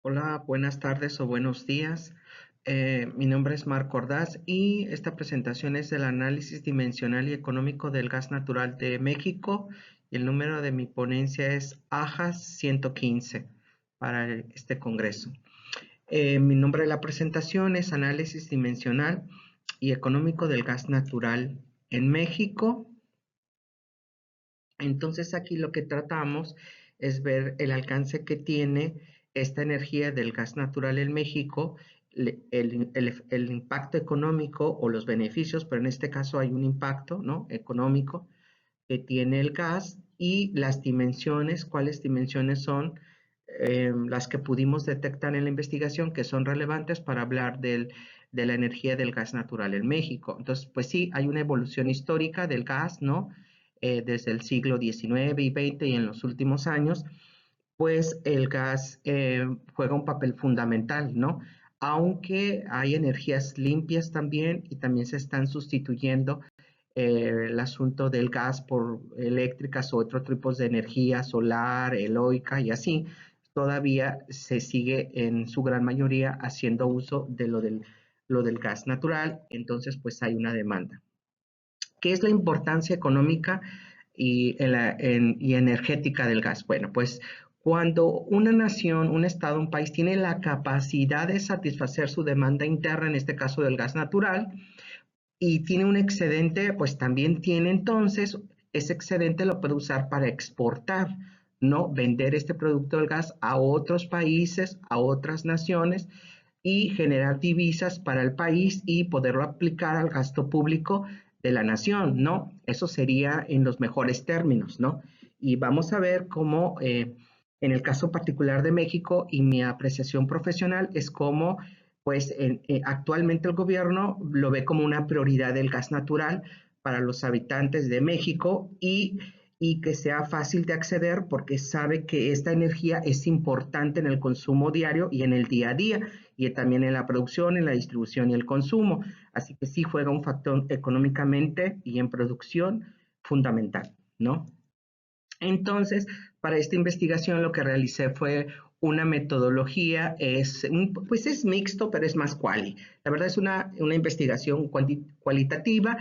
Hola, buenas tardes o buenos días. Mi nombre es Marco Ordaz y esta presentación es del análisis dimensional y económico del gas natural de México. Y el número de mi ponencia es AJAS 115 para este congreso. Mi nombre de la presentación es análisis dimensional y económico del gas natural en México. Entonces aquí lo que tratamos es ver el alcance que tiene esta energía del gas natural en México, el impacto económico o los beneficios, pero en este caso hay un impacto, ¿no?, económico que tiene el gas y las dimensiones, cuáles dimensiones son las que pudimos detectar en la investigación que son relevantes para hablar de la energía del gas natural en México. Entonces, pues sí, hay una evolución histórica del gas, ¿no? Desde el siglo XIX y XX y en los últimos años, pues el gas juega un papel fundamental, ¿no? Aunque hay energías limpias también y también se están sustituyendo el asunto del gas por eléctricas o otros tipos de energía solar, eólica y así, todavía se sigue en su gran mayoría haciendo uso de lo del gas natural, entonces pues hay una demanda. ¿Qué es la importancia económica y energética del gas? Bueno, pues cuando una nación, un estado, un país tiene la capacidad de satisfacer su demanda interna, en este caso del gas natural, y tiene un excedente, pues también tiene entonces, ese excedente lo puede usar para exportar, ¿no? Vender este producto del gas a otros países, a otras naciones y generar divisas para el país y poderlo aplicar al gasto público de la nación, ¿no? Eso sería en los mejores términos, ¿no? Y vamos a ver cómo, en el caso particular de México y mi apreciación profesional es cómo, pues actualmente el gobierno lo ve como una prioridad del gas natural para los habitantes de México y que sea fácil de acceder porque sabe que esta energía es importante en el consumo diario y en el día a día y también en la producción, en la distribución y el consumo. Así que sí juega un factor económicamente y en producción fundamental, ¿no? Entonces, para esta investigación lo que realicé fue una metodología, pues es mixto, pero es más quali. La verdad es una investigación cualitativa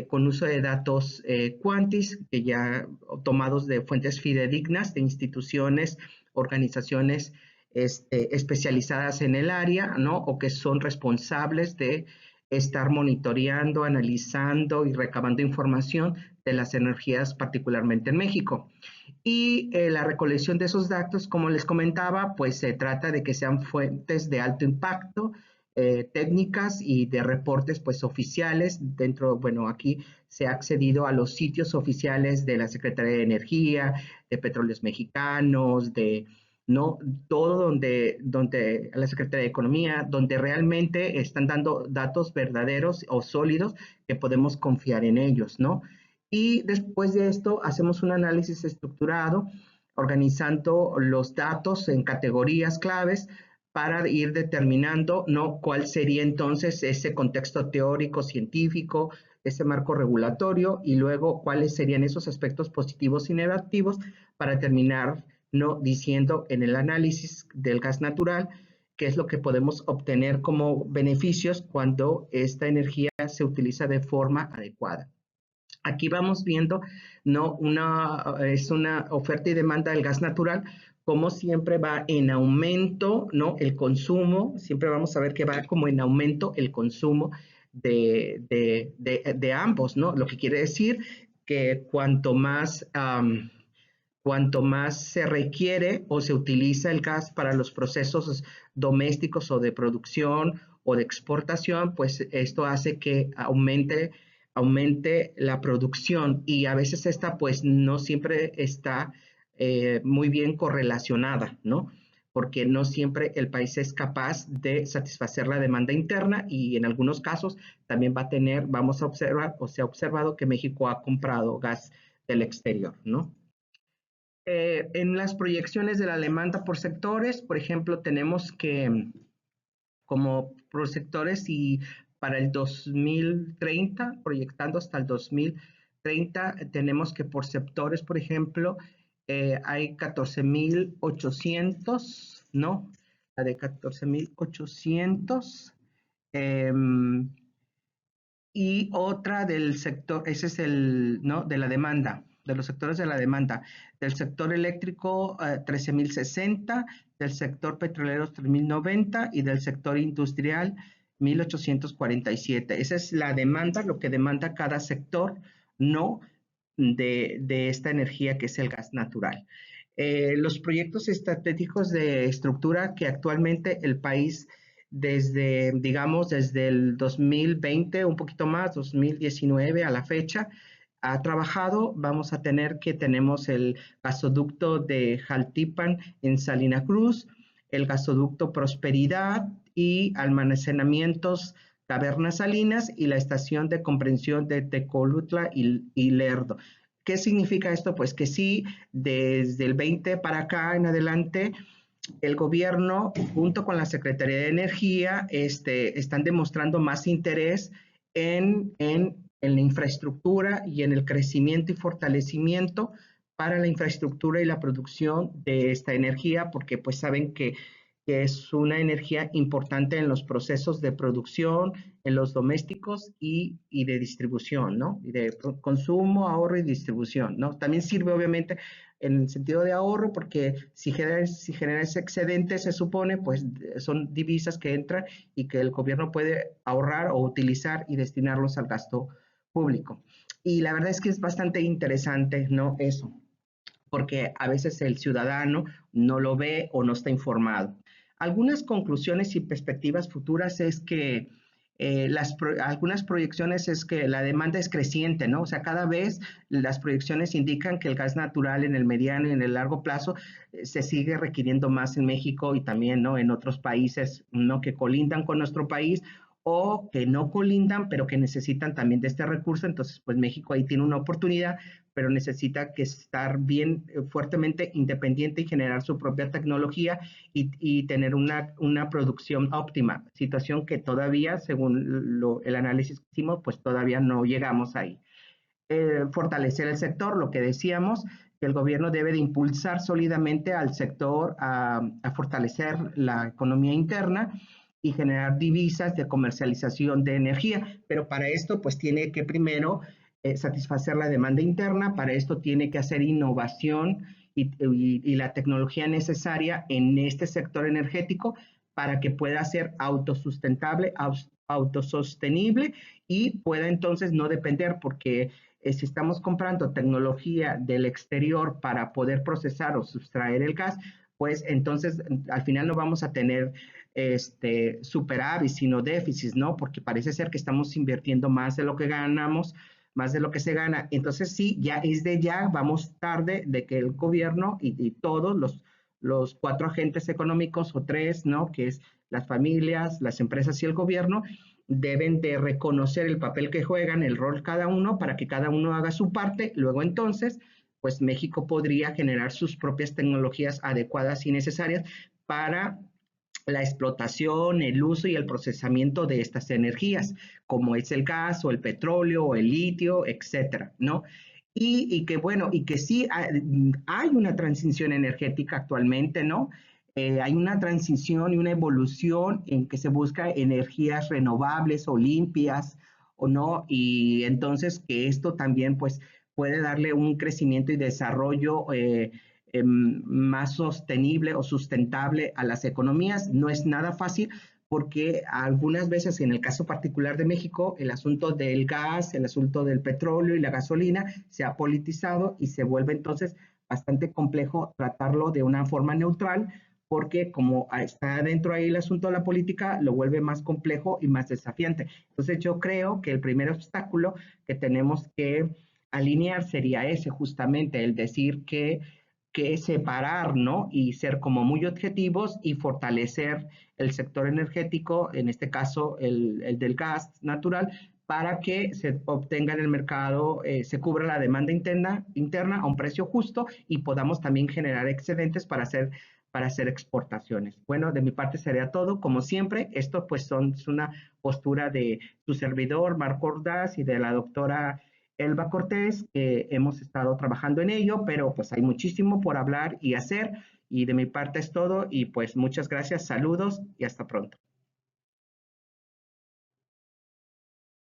con uso de datos quantis, que ya tomados de fuentes fidedignas, de instituciones, organizaciones especializadas en el área, ¿no? O que son responsables de estar monitoreando, analizando y recabando información de las energías, particularmente en México. Y la recolección de esos datos, como les comentaba, pues se trata de que sean fuentes de alto impacto, técnicas y de reportes pues oficiales. Dentro, bueno, aquí se ha accedido a los sitios oficiales de la Secretaría de Energía, de Petróleos Mexicanos, de no todo donde la Secretaría de Economía, donde realmente están dando datos verdaderos o sólidos que podemos confiar en ellos, ¿no? Y después de esto hacemos un análisis estructurado, organizando los datos en categorías claves para ir determinando, ¿no?, cuál sería entonces ese contexto teórico, científico, ese marco regulatorio y luego cuáles serían esos aspectos positivos y negativos para terminar, ¿no?, diciendo en el análisis del gas natural qué es lo que podemos obtener como beneficios cuando esta energía se utiliza de forma adecuada. Aquí vamos viendo, ¿no?, es una oferta y demanda del gas natural, como siempre va en aumento, ¿no?, el consumo, siempre vamos a ver que va como en aumento el consumo de ambos, ¿no? Lo que quiere decir que cuanto más se requiere o se utiliza el gas para los procesos domésticos o de producción o de exportación, pues esto hace que aumente la producción y a veces esta pues no siempre está muy bien correlacionada, ¿no? Porque no siempre el país es capaz de satisfacer la demanda interna y en algunos casos también vamos a observar o se ha observado que México ha comprado gas del exterior, ¿no? En las proyecciones de la demanda por sectores, por ejemplo, tenemos que como por sectores y para el 2030, proyectando hasta el 2030, tenemos que por sectores, por ejemplo, hay 14.800, ¿no? la de 14.800. Y otra del sector, ese es el, ¿no? De la demanda, de los sectores de la demanda. Del sector eléctrico, 13.060, del sector petrolero, 3.090 y del sector industrial, 1.847. Esa es la demanda, lo que demanda cada sector, no de esta energía que es el gas natural. Los proyectos estratégicos de estructura que actualmente el país desde, digamos, desde el 2020, un poquito más, 2019 a la fecha, ha trabajado. Vamos a tener que tenemos el gasoducto de Jaltipan en Salina Cruz, el gasoducto Prosperidad y almacenamientos Cavernas Salinas y la estación de comprensión de Tecolutla y Lerdo. ¿Qué significa esto? Pues que sí, desde el 20 para acá en adelante, el gobierno, junto con la Secretaría de Energía, están demostrando más interés en la infraestructura y en el crecimiento y fortalecimiento para la infraestructura y la producción de esta energía, porque pues saben que es una energía importante en los procesos de producción, en los domésticos y de distribución, ¿no? Y de consumo, ahorro y distribución, ¿no? También sirve obviamente en el sentido de ahorro, porque si genera ese excedente, se supone, pues son divisas que entran y que el gobierno puede ahorrar o utilizar y destinarlos al gasto público. Y la verdad es que es bastante interesante, ¿no? Eso, porque a veces el ciudadano no lo ve o no está informado. Algunas conclusiones y perspectivas futuras es que algunas proyecciones es que la demanda es creciente, ¿no? O sea, cada vez las proyecciones indican que el gas natural en el mediano y en el largo plazo se sigue requiriendo más en México y también, ¿no? En otros países, ¿no? Que colindan con nuestro país o que no colindan, pero que necesitan también de este recurso. Entonces, pues México ahí tiene una oportunidad, pero necesita que estar bien fuertemente independiente y generar su propia tecnología y tener una producción óptima, situación que todavía, según el análisis que hicimos, pues todavía no llegamos ahí. Fortalecer el sector, lo que decíamos, que el gobierno debe de impulsar sólidamente al sector a fortalecer la economía interna y generar divisas de comercialización de energía, pero para esto pues tiene que primero satisfacer la demanda interna, para esto tiene que hacer innovación y la tecnología necesaria en este sector energético para que pueda ser autosustentable, autosostenible y pueda entonces no depender, porque si estamos comprando tecnología del exterior para poder procesar o sustraer el gas, pues entonces al final no vamos a tener superávit, sino déficits, ¿no? Porque parece ser que estamos invirtiendo más de lo que ganamos, más de lo que se gana. Entonces sí, ya es de ya, vamos tarde de que el gobierno y todos los cuatro agentes económicos o tres, ¿no? Que es las familias, las empresas y el gobierno, deben de reconocer el papel que juegan, el rol cada uno, para que cada uno haga su parte. Luego entonces, pues México podría generar sus propias tecnologías adecuadas y necesarias para la explotación, el uso y el procesamiento de estas energías, como es el gas o el petróleo o el litio, etcétera, ¿no? Y que bueno, y que sí hay una transición energética actualmente, ¿no? Hay una transición y una evolución en que se busca energías renovables o limpias, o no, y entonces que esto también pues puede darle un crecimiento y desarrollo más sostenible o sustentable a las economías. No es nada fácil porque algunas veces, en el caso particular de México, el asunto del gas, el asunto del petróleo y la gasolina se ha politizado y se vuelve entonces bastante complejo tratarlo de una forma neutral, porque como está dentro ahí el asunto de la política, lo vuelve más complejo y más desafiante. Entonces yo creo que el primer obstáculo que tenemos que alinear sería ese, justamente el decir que separar, ¿no? Y ser como muy objetivos y fortalecer el sector energético, en este caso el del gas natural, para que se obtenga en el mercado, se cubra la demanda interna a un precio justo y podamos también generar excedentes para hacer exportaciones. Bueno, de mi parte sería todo. Como siempre, esto pues es una postura de su servidor, Marco Ordaz, y de la doctora Elba Cortés, hemos estado trabajando en ello, pero pues hay muchísimo por hablar y hacer Y de mi parte es todo y pues muchas gracias, saludos y hasta pronto.